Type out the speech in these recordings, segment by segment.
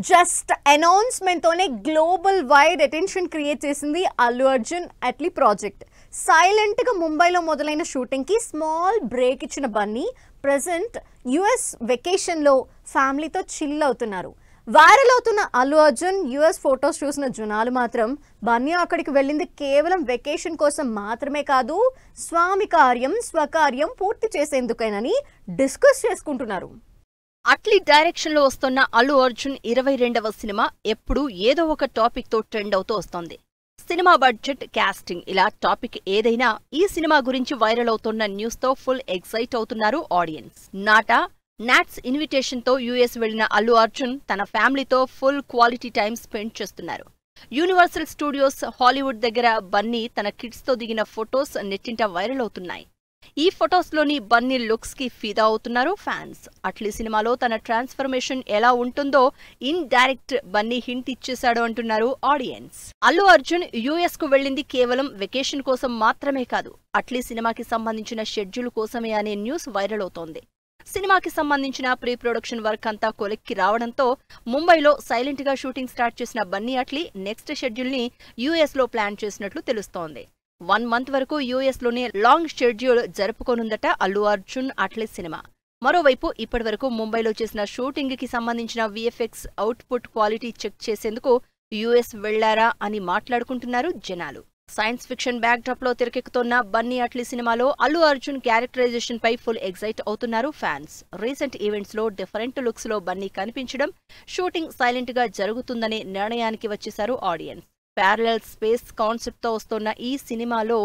Just announcement తోనే global wide attention create చేసింది Allu Arjun Atlee project. Silent గా ముంబైలో మొదలైన షూటింగ్ కి స్మాల్ బ్రేక్ ఇచ్చిన బన్నీ ప్రెజెంట్ యుఎస్ వెకేషన్ లో ఫ్యామిలీతో చిల్ అవుతున్నారు. వైరల్ అవుతున్న అల్లు అర్జున్ యుఎస్ ఫోటోస్ చూసిన జనాలు మాత్రం బన్నీ అక్కడికి వెళ్ళింది కేవలం వెకేషన్ కోసం మాత్రమే కాదు, స్వామి కార్యం స్వకార్యం పూర్తి చేసేందుకేనని డిస్కస్ చేసుకుంటున్నారు. అట్లీ డైరెక్షన్ లో వస్తున్న అల్లు అర్జున్ 22వ సినిమా ఎప్పుడు ఏదో ఒక టాపిక్ తో ట్రెండ్ అవుతూ వస్తోంది. సినిమా బడ్జెట్, కాస్టింగ్ ఇలా టాపిక్ ఏదైనా ఈ సినిమా గురించి వైరల్ అవుతున్న న్యూస్ తో ఫుల్ ఎక్సైట్ అవుతున్నారు ఆడియన్స్. నాట్స్ ఇన్విటేషన్ తో యుఎస్ వెళ్లిన అల్లు అర్జున్ తన ఫ్యామిలీతో ఫుల్ క్వాలిటీ టైం స్పెండ్ చేస్తున్నారు. యూనివర్సల్ స్టూడియోస్ హాలీవుడ్ దగ్గర బన్నీ తన కిడ్స్ తో దిగిన ఫొటోస్ నెట్టింట వైరల్ అవుతున్నాయి. ఈ ఫొటోస్ లోని బన్నీ లుక్స్ కి ఫిదా అవుతున్నారు ఫ్యాన్స్. అట్లీ సినిమాలో తన ట్రాన్స్ఫర్మేషన్ ఎలా ఉంటుందో ఇన్ డైరెక్ట్ బన్నీ హింట్ ఇచ్చేశాడు అంటున్నారు ఆడియన్స్. అల్లు అర్జున్ యుఎస్ కు వెళ్లింది కేవలం వెకేషన్ కోసం మాత్రమే కాదు, అట్లీ సినిమాకి సంబంధించిన షెడ్యూల్ కోసమే అనే న్యూస్ వైరల్ అవుతోంది. సినిమాకి సంబంధించిన ప్రీ ప్రొడక్షన్ వర్క్ అంతా కొలిక్కి రావడంతో ముంబైలో సైలెంట్ గా షూటింగ్ స్టార్ట్ చేసిన బన్నీ అట్లీ నెక్స్ట్ షెడ్యూల్ ని యుఎస్ లో ప్లాన్ చేసినట్లు తెలుస్తోంది. 1 month వరకు యుఎస్ లోనే లాంగ్ షెడ్యూల్ జరుపుకోనుందట అల్లు అర్జున్ అట్లీ సినిమా. మరోవైపు ఇప్పటివరకు ముంబైలో చేసిన షూటింగ్ కి సంబంధించిన విఎఫ్ఎక్స్ అవుట్పుట్ క్వాలిటీ చెక్ చేసేందుకు యుఎస్ వెళ్లారా అని మాట్లాడుకుంటున్నారు జనాలు. సైన్స్ ఫిక్షన్ బ్యాక్ డ్రాప్ లో తెరకెక్కుతున్న బన్నీ అట్లీ సినిమాలో అల్లు అర్జున్ క్యారెక్టరైజేషన్ పై ఫుల్ ఎక్సైట్ అవుతున్నారు ఫ్యాన్స్. రీసెంట్ ఈవెంట్స్ లో డిఫరెంట్ లుక్స్ లో బన్నీ కనిపించడం, షూటింగ్ సైలెంట్ గా జరుగుతుందనే నిర్ణయానికి వచ్చేశారు ఆడియన్స్. ప్యారలల్ స్పేస్ కాన్సెప్ట్ తో వస్తున్న ఈ సినిమాలో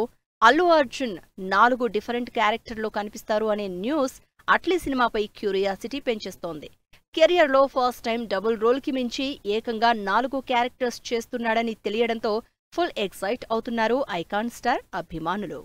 అల్లు అర్జున్ 4 డిఫరెంట్ క్యారెక్టర్లో కనిపిస్తారు అనే న్యూస్ అట్లీ సినిమాపై క్యూరియాసిటీ పెంచేస్తోంది. కెరియర్ లో ఫస్ట్ టైం డబుల్ రోల్ కి మించి ఏకంగా 4 క్యారెక్టర్స్ చేస్తున్నాడని తెలియడంతో ఫుల్ ఎక్సైట్ అవుతున్నారు ఐకాన్ స్టార్ అభిమానులు.